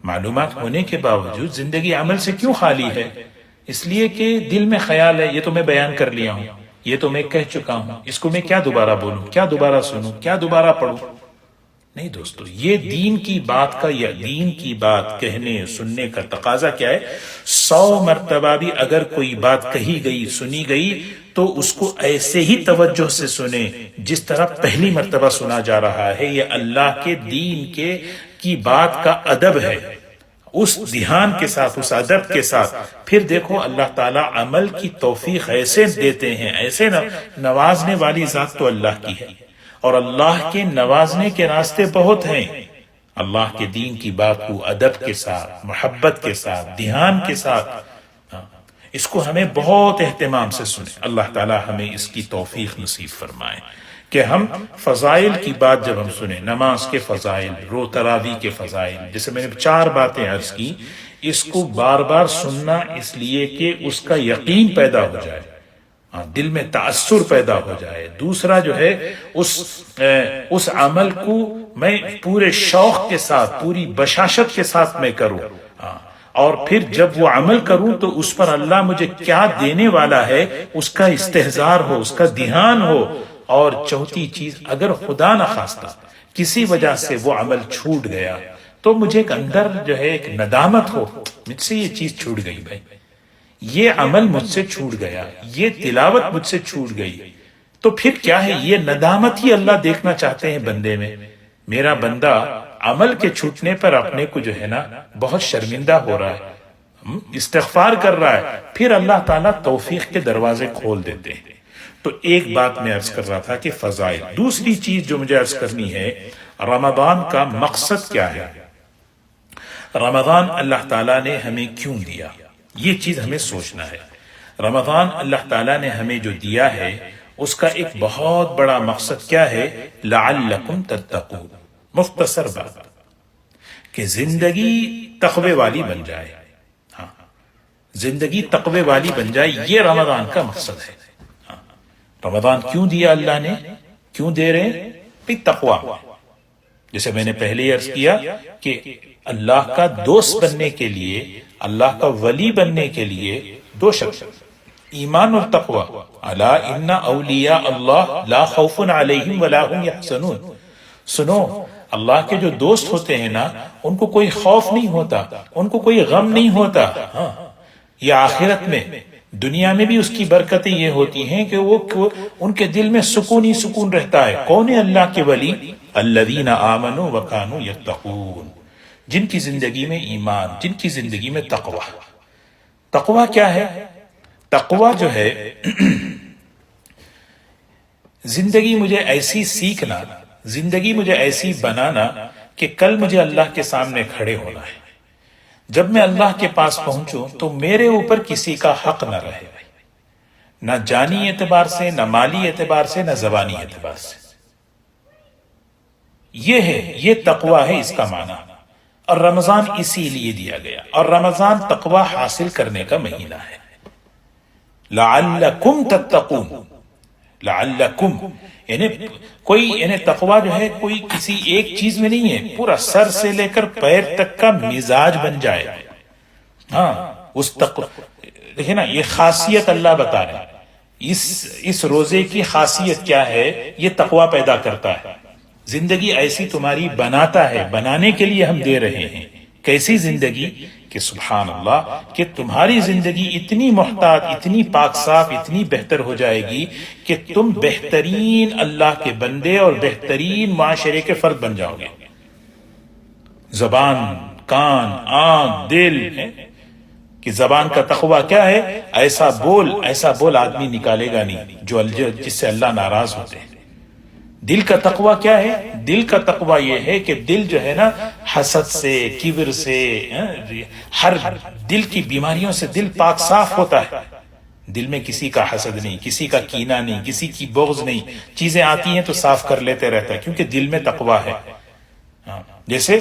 معلومات ہونے کے باوجود زندگی عمل سے کیوں خالی ہے؟ اس لیے کہ دل میں خیال ہے یہ تو میں بیان کر لیا ہوں، یہ تو میں کہہ چکا ہوں، اس کو میں کیا دوبارہ بولوں، کیا دوبارہ سنوں، کیا دوبارہ پڑھوں؟ نہیں دوستو، یہ دین کی بات کا یا دین کی بات کہنے سننے کا تقاضا کیا ہے؟ 100 مرتبہ بھی اگر کوئی بات کہی گئی، سنی گئی تو اس کو ایسے ہی توجہ سے سنیں جس طرح پہلی مرتبہ سنا جا رہا ہے۔ یہ اللہ کے دین کی بات کا ادب ہے، اس دھیان کے ساتھ، اس ادب کے ساتھ۔ پھر دیکھو اللہ تعالیٰ عمل کی توفیق ایسے دیتے ہیں، ایسے نوازنے والی ذات تو اللہ کی ہے، اور اللہ کے نوازنے کے راستے بہت ہیں۔ اللہ کے دین کی بات کو ادب کے ساتھ، محبت کے ساتھ، دھیان کے ساتھ، اس کو ہمیں بہت اہتمام سے سنیں۔ اللہ تعالیٰ ہمیں اس کی توفیق نصیب فرمائے کہ ہم فضائل کی بات جب ہم سنیں، نماز کے فضائل، رو تراویح کے فضائل، جیسے میں نے 4 باتیں عرض کی، اس کو بار بار سننا اس لیے کہ اس کا یقین پیدا ہو جائے، دل میں تأثر پیدا ہو جائے۔ دوسرا جو ہے اس عمل کو میں پورے شوق کے ساتھ، پوری بشاشت کے ساتھ میں کروں، اور پھر جب وہ عمل کروں تو اس پر اللہ مجھے کیا دینے والا ہے اس کا استحضار ہو، اس کا دھیان ہو۔ اور چوتھی چیز، اگر خدا نخواستہ کسی وجہ سے وہ عمل چھوٹ گیا تو مجھے ایک اندر جو ہے ایک ندامت ہو، مجھ سے یہ چیز چھوٹ گئی، بھائی یہ عمل مجھ سے چھوٹ گیا، یہ تلاوت مجھ سے چھوٹ گئی، تو پھر کیا ہے، یہ ندامت ہی اللہ دیکھنا چاہتے ہیں بندے میں۔ میرا بندہ عمل کے چھوٹنے پر اپنے کو جو ہے نا بہت شرمندہ ہو رہا ہے، استغفار کر رہا ہے، پھر اللہ تعالیٰ توفیق کے دروازے کھول دیتے ہیں۔ تو ایک بات میں عرض کر رہا تھا کہ فضائل۔ دوسری چیز جو مجھے عرض کرنی ہے، رمضان کا مقصد کیا ہے؟ رمضان اللہ تعالیٰ نے ہمیں کیوں دیا؟ یہ چیز ہمیں سوچنا ہے۔ رمضان اللہ تعالیٰ نے ہمیں جو دیا ہے اس کا ایک بہت بڑا مقصد کیا ہے؟ لعلکم تتقون۔ مختصر بات کہ زندگی تقوی والی بن جائے، ہاں زندگی تقوی والی بن جائے، یہ رمضان کا مقصد ہے۔ رمضان کیوں دیا اللہ نے، کیوں دے رہے ہیں؟ تقوی۔ جیسے میں نے پہلے عرض کیا کہ اللہ کا دوست بننے کے لیے، اللہ کا ولی بننے کے لیے 2 شرط، ایمان اور تقوی۔ الا ان اولیاء اللہ لا خوف علیہم ولا هم یحزنون۔ سنو، اللہ کے جو دوست ہوتے ہیں نا، ان کو کوئی خوف نہیں ہوتا، ان کو کوئی غم نہیں ہوتا۔ ہاں یہ آخرت میں، دنیا میں بھی اس کی برکتیں یہ ہوتی ہیں کہ وہ ان کے دل میں سکون ہی سکون رہتا ہے۔ کون ہے اللہ کے ولی؟ الذین آمنوا وکانوا یتقون، جن کی زندگی میں ایمان، جن کی زندگی میں تقوی۔ تقوی کیا ہے؟ تقوی جو ہے زندگی مجھے ایسی سیکھنا، زندگی مجھے ایسی بنانا کہ کل مجھے اللہ کے سامنے کھڑے ہونا ہے۔ جب میں اللہ کے پاس پہنچوں تو میرے اوپر کسی کا حق نہ رہے، نہ جانی اعتبار سے، نہ مالی اعتبار سے، نہ زبانی اعتبار سے۔ یہ ہے، یہ تقوی ہے اس کا معنی، اور رمضان اسی لیے دیا گیا، اور رمضان تقوی حاصل کرنے کا مہینہ ہے۔ لعلکم تتقون، لعلکم یعنی تقوی جو ہے کوئی کسی ایک چیز میں نہیں ہے، پورا سر سے لے کر پیر تک کا مزاج بن جائے۔ ہاں اس دیکھیں نا، یہ خاصیت اللہ بتا رہے ہیں، اس روزے کی خاصیت کیا ہے، یہ تقوی پیدا کرتا ہے، زندگی ایسی تمہاری بناتا ہے، بنانے کے لیے ہم دے رہے ہیں۔ کیسی زندگی کہ سبحان اللہ، کہ تمہاری زندگی اتنی محتاط، اتنی پاک صاف، اتنی بہتر ہو جائے گی کہ تم بہترین اللہ کے بندے اور بہترین معاشرے کے فرد بن جاؤ گے۔ زبان، کان، آنکھ، دل ہے کہ زبان کا تقوی کیا ہے، ایسا بول آدمی نکالے گا نہیں جس سے اللہ ناراض ہوتے ہیں۔ دل کا تقوی کیا ہے، دل کا تقوی یہ ہے کہ دل جو ہے نا حسد سے، کبر سے، ہر دل کی بیماریوں سے دل پاک صاف ہوتا ہے۔ دل میں کسی کا حسد نہیں، کسی کا کینہ نہیں، کسی کی بغض نہیں، چیزیں آتی ہیں تو صاف کر لیتے رہتا ہے، کیونکہ دل میں تقوی ہے۔ جیسے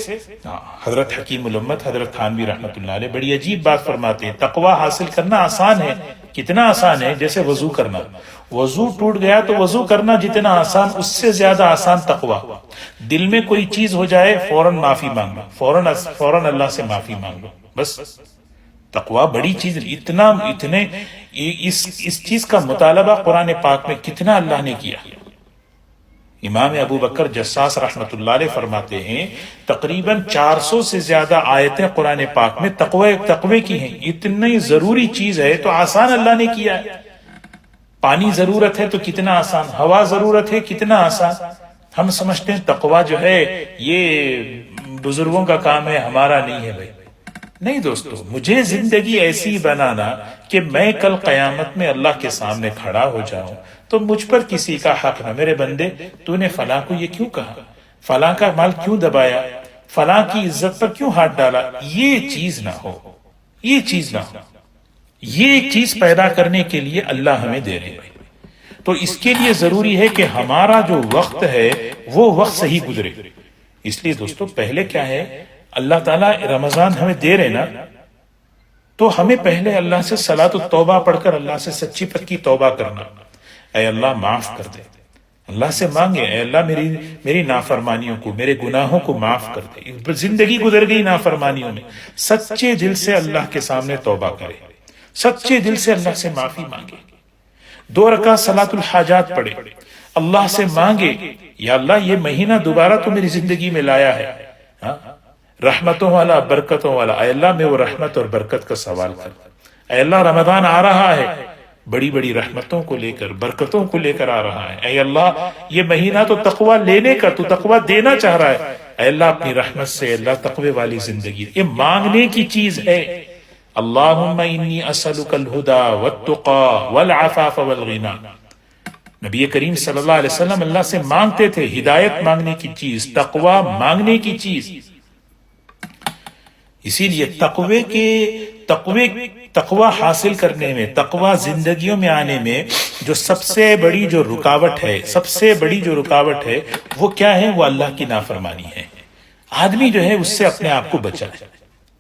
حضرت حکیم الامت حضرت تھانوی رحمۃ اللہ علیہ بڑی عجیب بات فرماتے ہیں، تقوی حاصل کرنا آسان ہے۔ کتنا آسان ہے، جیسے وضو کرنا، وضو ٹوٹ گیا تو وضو کرنا جتنا آسان، اس سے زیادہ آسان تقوی۔ دل میں کوئی چیز ہو جائے فوراً معافی مانگو، فوراً اللہ سے معافی مانگو، بس۔ تقوی بڑی چیز، اتنے اس چیز کا مطالبہ قرآن پاک میں کتنا اللہ نے کیا۔ امام ابو بکر جساس رحمۃ اللہ علیہ فرماتے ہیں تقریباً 400 سے زیادہ آیتیں قرآن پاک میں تقوی کی ہیں۔ اتنی ضروری چیز ہے تو آسان اللہ نے کیا ہے۔ پانی ضرورت ہے تو کتنا آسان، ہوا ضرورت ہے کتنا آسان۔ ہم سمجھتے ہیں تقوی جو ہے یہ بزرگوں کا کام ہے، ہمارا نہیں ہے۔ بھائی نہیں دوستو، مجھے زندگی ایسی بنانا کہ میں کل قیامت میں اللہ کے سامنے کھڑا ہو جاؤں تو مجھ پر کسی کا حق نہ، میرے بندے تو نے فلاں کو یہ کیوں کہا، فلاں کا مال کیوں دبایا، فلاں کی عزت پر کیوں ہاتھ ڈالا، یہ چیز نہ ہو، یہ چیز نہ ہو۔ یہ چیز پیدا کرنے کے لیے اللہ ہمیں دے رہے ہیں، تو اس کے لیے ضروری ہے کہ ہمارا جو وقت ہے وہ وقت صحیح گزرے۔ اس لیے دوستو پہلے کیا ہے، اللہ تعالیٰ رمضان ہمیں دے رہے نا، تو ہمیں پہلے اللہ سے صلاۃ التوبہ پڑھ کر اللہ سے سچی پکی توبہ کرنا، اے اللہ معاف کر دے، اللہ سے مانگے اے اللہ میری نافرمانیوں کو، میرے گناہوں کو معاف کر دے۔ زندگی گزر گئی نافرمانیوں میں، سچے دل سے اللہ کے سامنے توبہ کرے، سچے دل سے اللہ سے معافی مانگے، 2 رکعت صلاۃ الحاجات پڑھے، اللہ سے مانگے یا اللہ یہ مہینہ دوبارہ تو میری زندگی میں لایا ہے، رحمتوں والا، برکتوں والا، اے اللہ میں وہ رحمت اور برکت کا سوال کر، اے اللہ رمضان آ رہا ہے بڑی بڑی رحمتوں کو لے کر، برکتوں کو لے کر آ رہا ہے، اے اللہ یہ مہینہ تو تقوی لینے کا، تو تقوی دینا چاہ رہا ہے، اے اللہ اپنی رحمت سے اللہ تقوی والی زندگی، یہ مانگنے کی چیز ہے۔ اللہم انی اسألک الہدی والتقی والعفاف والغنی، نبی کریم صلی اللہ علیہ وسلم اللہ سے مانگتے تھے، ہدایت مانگنے کی چیز، تقوی مانگنے کی چیز۔ اسی لیے تقوی حاصل کرنے میں، تقوی زندگیوں میں آنے میں جو سب سے بڑی جو رکاوٹ ہے وہ کیا ہے، وہ اللہ کی نافرمانی ہے۔ آدمی جو ہے اس سے اپنے آپ کو بچائے،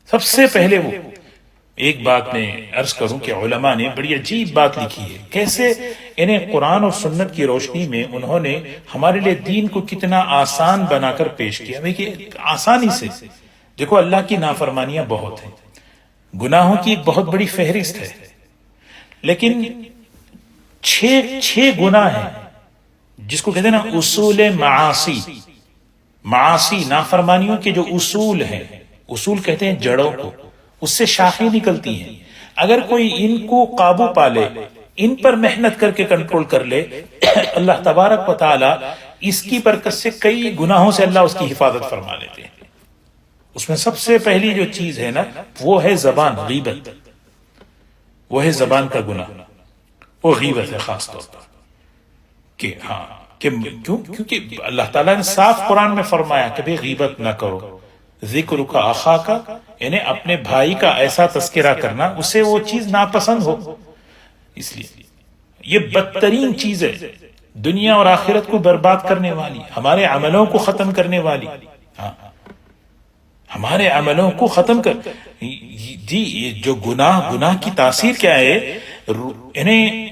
سب سے پہلے وہ۔ ایک بات میں عرض کروں کہ علماء نے بڑی عجیب بات لکھی ہے، کیسے انہیں قرآن اور سنت کی روشنی میں انہوں نے ہمارے لیے دین کو کتنا آسان بنا کر پیش کیا۔ دیکھیے آسانی سے دیکھو، اللہ کی نافرمانیاں بہت ہیں، گناہوں کی ایک بہت بڑی فہرست ہے، لیکن 6 گناہ ہیں جس کو کہتے ہیں نا اصول معاصی، نافرمانیوں کے جو اصول ہیں، اصول کہتے ہیں جڑوں کو، اس سے شاخیں نکلتی ہیں۔ اگر کوئی ان کو قابو پا لے، ان پر محنت کر کے کنٹرول کر لے، اللہ تبارک و تعالی اس کی برکت سے کئی گناہوں سے اللہ اس کی حفاظت فرما لیتے ہیں۔ اس میں سب سے پہلی جو چیز ہے نا وہ ہے زبان، غیبت، وہ ہے زبان کا گناہ، وہ غیبت ہے خاص طور پر۔ کیونکہ اللہ تعالیٰ نے صاف قرآن میں فرمایا کہ بھئی غیبت نہ کرو، ذکرک اخاک، یعنی اپنے بھائی کا ایسا تذکرہ کرنا اسے وہ چیز ناپسند ہو. اس لیے یہ بدترین چیز ہے، دنیا اور آخرت کو برباد کرنے والی، ہمارے عملوں کو ختم کرنے والی. ہاں ہمارے عملوں کو ختم کر جی. یہ جو گناہ کی تاثیر کیا ہے؟ انہیں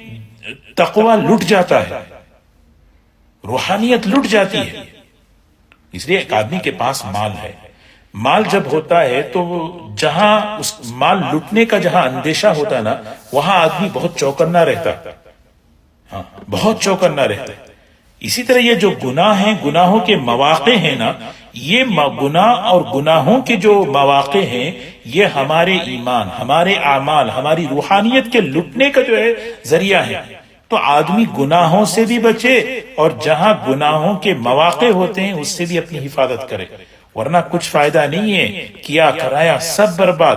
تقوی لٹ جاتا ہے، روحانیت لٹ جاتی ہے. اس لیے ایک آدمی کے پاس مال ہے، مال جب ہوتا ہے تو جہاں اس مال لٹنے کا جہاں اندیشہ ہوتا ہے نا، وہاں آدمی بہت چوکنا رہتا ہے. ہاں بہت چوکنا رہتا ہے. اسی طرح یہ جو گناہ ہیں، گناہوں کے مواقع ہیں نا، یہ گناہ اور گناہوں کے جو مواقع ہیں، یہ ہمارے ایمان، ہمارے اعمال، ہماری روحانیت کے لٹنے کا جو ہے ذریعہ ہے. تو آدمی گناہوں سے بھی بچے اور جہاں گناہوں کے مواقع ہوتے ہیں اس سے بھی اپنی حفاظت کرے، ورنہ کچھ فائدہ نہیں ہے. کیا کرایا سب برباد.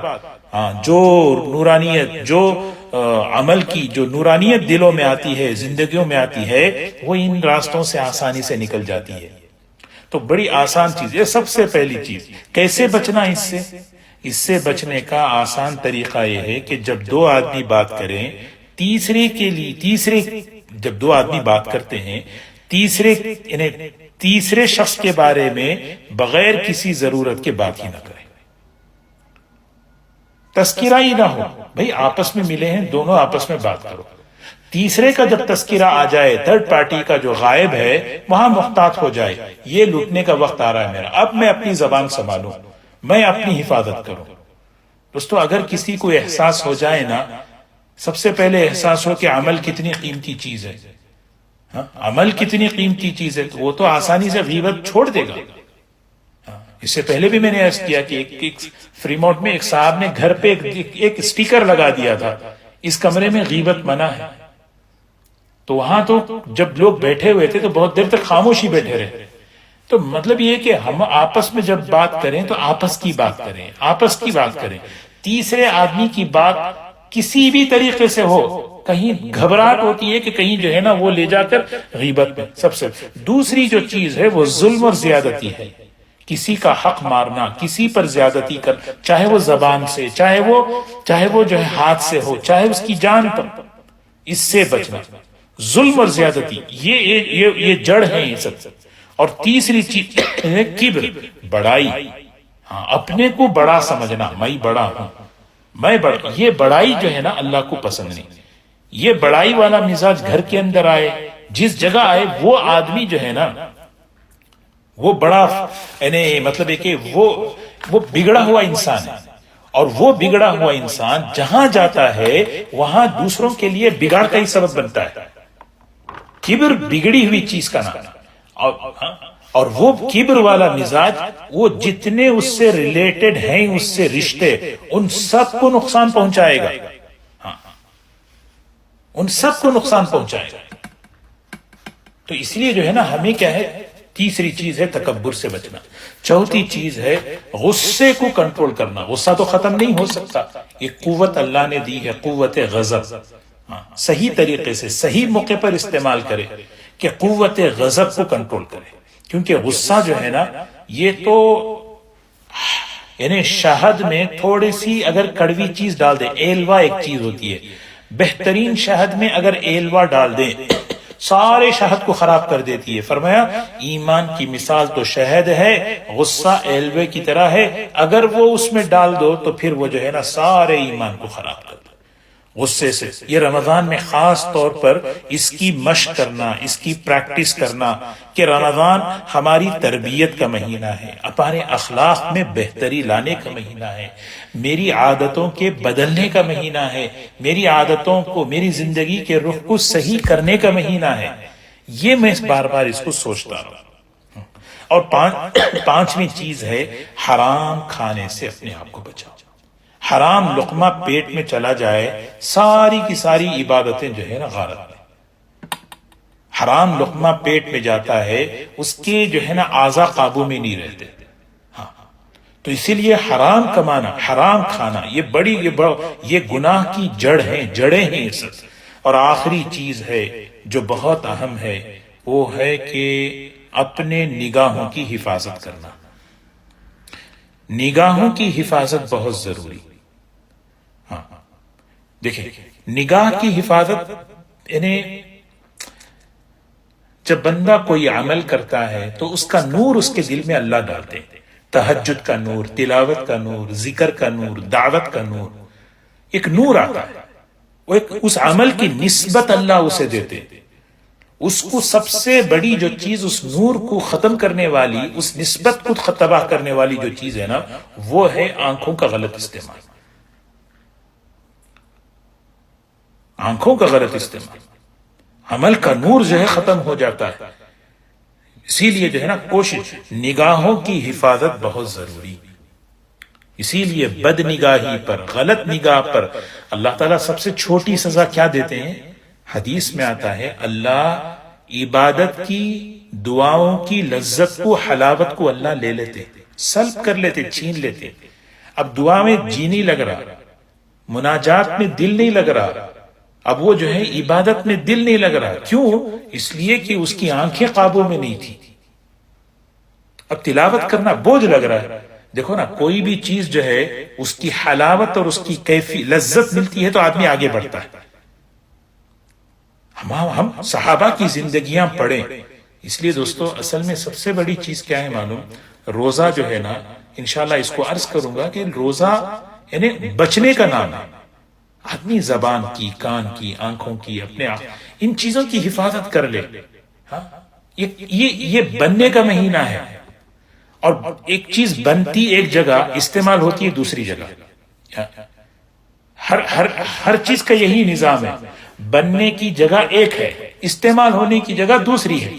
ہاں جو نورانیت، جو عمل کی جو نورانیت دلوں میں آتی ہے، زندگیوں میں آتی ہے، وہ ان راستوں سے آسانی سے نکل جاتی ہے. تو بڑی آسان چیز ہے. سب سے پہلی چیز کیسے بچنا اس سے بچنے کا آسان طریقہ یہ ہے کہ جب دو آدمی بات کریں، جب دو آدمی بات کرتے ہیں، تیسرے شخص کے بارے میں بغیر کسی ضرورت کے بات ہی نہ کریں. تذکرہ ہی نہ ہو. بھئی آپس میں ملے ہیں، دونوں آپس میں بات کرو. تیسرے کا جب تذکرہ آ جائے، تھرڈ پارٹی کا جو غائب ہے، وہاں محتاط ہو جائے. یہ لوٹنے کا وقت آ رہا ہے میرا، اب میں اپنی زبان سنبھالوں، میں اپنی حفاظت کروں. دوستو اگر کسی کو احساس ہو جائے نا، سب سے پہلے احساس ہو کہ عمل کتنی قیمتی چیز ہے، عمل کتنی قیمتی چیز ہے، تو وہ تو آسانی سے غیبت چھوڑ دے گا. اس سے پہلے بھی میں نے عرض کیا کہ ایک فریمونٹ میں ایک صاحب نے گھر پہ ایک سٹیکر لگا دیا تھا، اس کمرے میں غیبت منع ہے. تو وہاں تو جب لوگ بیٹھے ہوئے تھے تو بہت دیر تک خاموش ہی بیٹھے رہے. تو مطلب یہ کہ ہم آپس میں جب بات کریں تو آپس کی بات کریں، آپس کی بات کریں. تیسرے آدمی کی بات کسی بھی طریقے سے ہو، کہیں گھبراہٹ ہوتی ہے کہ کہیں جو ہے نا وہ لے جا کر غیبت میں. سب سے دوسری جو چیز ہے وہ ظلم اور زیادتی ہے. کسی کا حق مارنا، کسی پر زیادتی کر، چاہے وہ زبان سے، چاہے وہ جو ہے ہاتھ سے ہو، چاہے اس کی جان پر، اس سے بچنا. ظلم اور زیادتی یہ جڑ ہے یہ سب. اور تیسری چیز ہے کبر، بڑائی. ہاں اپنے کو بڑا سمجھنا، میں بڑا ہوں، میں بڑا. یہ بڑائی جو ہے نا اللہ کو پسند نہیں. یہ بڑائی والا مزاج گھر کے اندر آئے، جس جگہ آئے، وہ آدمی جو ہے نا وہ بڑا، یعنی مطلب ہے کہ وہ بگڑا ہوا انسان ہے. اور وہ بگڑا ہوا انسان جہاں جاتا ہے وہاں دوسروں کے لیے بگاڑ کا ہی سبب بنتا ہے. کبر بگڑی ہوئی چیز کا نام. اور وہ کبر والا مزاج، وہ جتنے اس سے ریلیٹڈ ہیں، اس سے رشتے، ان سب کو نقصان پہنچائے گا. ان سب کو نقصان پہنچائے گا. تو اس لیے جو ہے نا ہمیں کیا ہے، تیسری چیز ہے تکبر سے بچنا. چوتھی چیز ہے غصے کو کنٹرول کرنا. غصہ تو ختم نہیں ہو سکتا، یہ قوت اللہ نے دی ہے، قوت غضب. صحیح طریقے سے صحیح موقع پر استعمال کرے کہ قوت غضب کو کنٹرول کرے. کیونکہ غصہ جو ہے نا یہ تو یعنی شہد میں تھوڑی سی اگر کڑوی چیز ڈال دے، ایلوا ایک چیز ہوتی ہے، بہترین شہد میں اگر ایلوا ڈال دیں سارے شہد کو خراب کر دیتی ہے. فرمایا ایمان کی مثال تو شہد ہے، غصہ ایلوے کی طرح ہے، اگر وہ اس میں ڈال دو تو پھر وہ جو ہے نا سارے ایمان کو خراب کر دو غصے سے. یہ رمضان میں خاص طور پر اس کی مشق کرنا، اس کی پریکٹس کرنا کہ رمضان ہماری تربیت کا مہینہ ہے، ہمارے اخلاق میں بہتری لانے کا مہینہ ہے، میری عادتوں کے بدلنے کا مہینہ ہے، میری عادتوں کو، میری زندگی کے رخ کو صحیح کرنے کا مہینہ ہے. یہ میں بار بار اس کو سوچتا ہوں. اور پانچویں چیز ہے حرام کھانے سے اپنے آپ کو بچاؤ. حرام لقمہ پیٹ میں چلا جائے ساری کی ساری عبادتیں جو ہے نا غارت میں. حرام لقمہ پیٹ میں جاتا ہے، اس کے جو ہے نا اعضاء قابو میں نہیں رہتے. ہاں تو اسی لیے حرام کمانا، حرام کھانا یہ گناہ کی جڑیں ہیں یہ سب. اور آخری چیز ہے جو بہت اہم ہے، وہ ہے کہ اپنے نگاہوں کی حفاظت کرنا. نگاہوں کی حفاظت بہت ضروری. ہاں دیکھیں، نگاہ کی حفاظت یعنی جب بندہ کوئی عمل کرتا ہے تو اس کا نور اس کے دل میں اللہ ڈالتے ہیں. تہجد کا نور، تلاوت کا نور، ذکر کا نور، دعوت کا نور، ایک نور آتا ہے. وہ ایک اس عمل کی نسبت اللہ اسے دیتے. اس کو سب سے بڑی جو چیز اس نور کو ختم کرنے والی، اس نسبت کو تباہ کرنے والی جو چیز ہے نا، وہ ہے آنکھوں کا غلط استعمال. آنکھوں کا غلط استعمال، عمل کا نور جو ہے ختم ہو جاتا ہے. اسی لیے جو ہے نا کوشش، نگاہوں کی حفاظت بہت ضروری. اسی لیے بد نگاہی پر، غلط نگاہ پر اللہ تعالیٰ سب سے چھوٹی سزا کیا دیتے ہیں؟ حدیث میں آتا ہے اللہ عبادت کی، دعاؤں کی لذت کو، حلاوت کو اللہ لے لیتے، سلب کر لیتے، چھین لیتے. اب دعا میں جی نہیں لگ رہا، مناجات میں دل نہیں لگ رہا، اب وہ جو ہے عبادت میں دل نہیں لگ رہا. کیوں؟ اس لیے کہ اس کی آنکھیں قابو میں نہیں تھی. اب تلاوت کرنا بوجھ لگ رہا ہے. دیکھو نا، کوئی بھی چیز جو ہے اس کی حلاوت اور اس کی کیفی لذت ملتی ہے تو آدمی آگے بڑھتا ہے. ہم صحابہ کی زندگیاں پڑھیں. اس لیے دوستو، اصل میں سب سے بڑی چیز کیا ہے معلوم؟ روزہ جو ہے نا، انشاءاللہ اس کو عرض کروں گا کہ روزہ یعنی بچنے کا نام ہے. آدمی زبان کی، کان کی، آنکھوں کی، اپنے ان چیزوں کی حفاظت کر لے. یہ بننے کا مہینہ ہے، اور ایک چیز بنتی ایک جگہ، استعمال ہوتی ہے دوسری جگہ. ہر چیز کا یہی نظام ہے. بننے کی جگہ ایک ہے، استعمال ہونے کی جگہ دوسری ہے.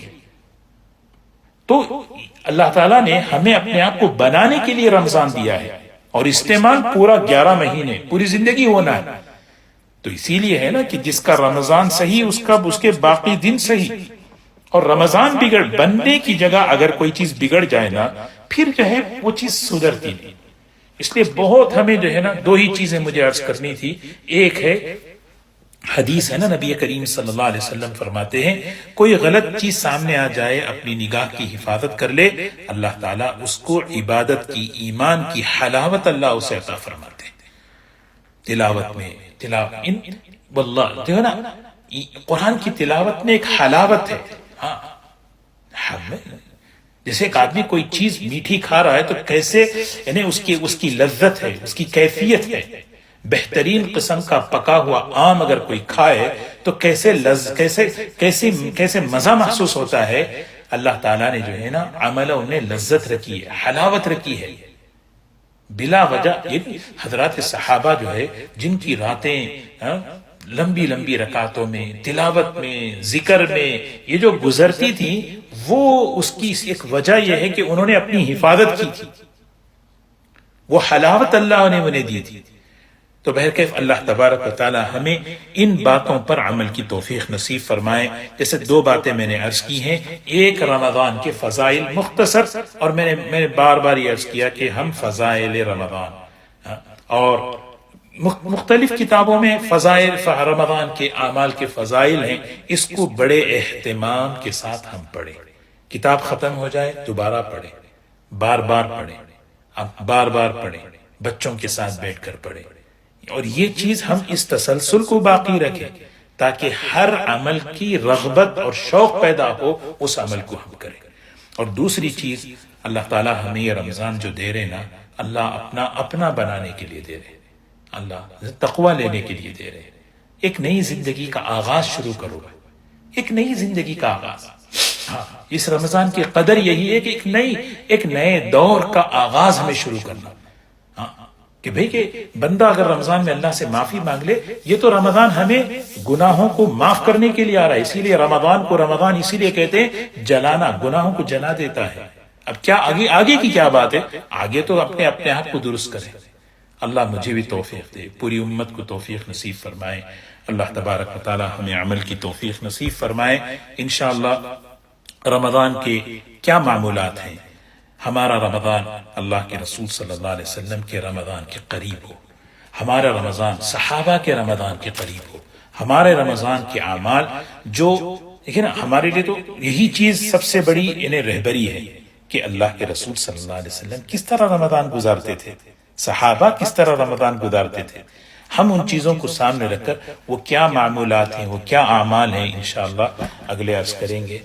تو اللہ تعالیٰ نے ہمیں اپنے آپ کو بنانے کے لیے رمضان دیا ہے، اور استعمال پورا 11 مہینے، پوری زندگی ہونا ہے. تو اسی لیے ہے نا کہ جس کا رمضان صحیح، اس کے باقی دن صحیح. اور رمضان بننے کی جگہ اگر کوئی چیز بگڑ جائے نا، پھر جو ہے وہ چیز سدھرتی نہیں. اس لیے بہت ہمیں جو ہے نا، دو ہی چیزیں مجھے عرض کرنی تھی. ایک ہے حدیث ہے نا، نبی کریم صلی اللہ علیہ وسلم فرماتے ہیں کوئی غلط چیز سامنے آ جائے، اپنی نگاہ کی حفاظت کر لے، اللہ تعالیٰ اس کو عبادت کی، ایمان کی حلاوت اللہ اسے عطا فرماتے ہیں. تلاوت میں واللہ جو ہے نا، قرآن کی تلاوت میں ایک حلاوت ہے. ہاں، جیسے ایک آدمی کوئی چیز میٹھی کھا رہا ہے تو کیسے یعنی اس کی لذت ہے، اس کی کیفیت ہے. بہترین قسم کا پکا ہوا آم اگر کوئی کھائے تو کیسے مزہ محسوس ہوتا ہے. اللہ تعالیٰ نے جو ہے نا عمل انہیں لذت رکھی ہے، حلاوت رکھی ہے بلا وجہ. یہ حضرات صحابہ جو ہے، جن کی راتیں لمبی لمبی رکعتوں میں، تلاوت میں، ذکر میں یہ جو گزرتی تھی، وہ اس کی ایک وجہ یہ ہے کہ انہوں نے اپنی حفاظت کی تھی. وہ حلاوت اللہ نے انہیں دی تھی. تو بہرکیف اللہ تبارک و تعالی ہمیں ان باتوں پر عمل کی توفیق نصیب فرمائے. جیسے دو باتیں میں نے عرض کی ہیں، ایک رمضان کے فضائل مختصر، اور میں نے بار بار یہ عرض کیا کہ ہم فضائل رمضان اور مختلف کتابوں میں فضائل رمضان کے اعمال کے فضائل ہیں، اس کو بڑے اہتمام کے ساتھ ہم پڑھیں. کتاب ختم ہو جائے دوبارہ پڑھیں، بار بار پڑھیں، اب بار بار پڑھیں، بچوں کے ساتھ بیٹھ کر پڑھیں. اور یہ چیز ہم اس تسلسل کو باقی رکھیں تاکہ ہر عمل کی رغبت اور شوق پیدا ہو، اس عمل کو ہم کریں. اور دوسری چیز، اللہ تعالیٰ ہمیں یہ رمضان جو دے رہے نا، اللہ اپنا بنانے کے لیے دے رہے، اللہ تقوی لینے کے لیے دے رہے. ایک نئی زندگی کا آغاز شروع کرو، ایک نئی زندگی کا آغاز. ہاں، اس رمضان کی قدر یہی ہے کہ ایک نئے دور کا آغاز ہمیں شروع کرنا. کہ بھئی کہ بندہ اگر رمضان میں اللہ سے معافی مانگ لے، یہ تو رمضان ہمیں گناہوں کو معاف کرنے کے لیے آ رہا ہے. اسی لیے رمضان کو رمضان اسی لیے کہتے ہیں جلانا، گناہوں کو جلا دیتا ہے. اب کیا آگے کی کیا بات ہے؟ آگے تو اپنے آپ کو درست کریں. اللہ مجھے بھی توفیق دے، پوری امت کو توفیق نصیب فرمائے. اللہ تبارک و تعالی ہمیں عمل کی توفیق نصیب فرمائے. انشاءاللہ رمضان کے کیا معمولات ہیں؟ ہمارا رمضان اللہ کے رسول صلی اللہ علیہ وسلم کے رمضان کے قریب ہو، ہمارا رمضان صحابہ کے رمضان کے قریب ہو. ہمارے رمضان کے اعمال جو دیکھیں نا، ہمارے لیے تو یہی چیز سب سے بڑی رہبری ہے کہ اللہ کے رسول صلی اللہ علیہ وسلم کس طرح رمضان گزارتے تھے، صحابہ کس طرح رمضان گزارتے تھے۔ ہم ان چیزوں کو سامنے رکھ کر وہ کیا معمولات ہیں، وہ کیا اعمال ہیں، انشاءاللہ اگلے عرض کریں گے۔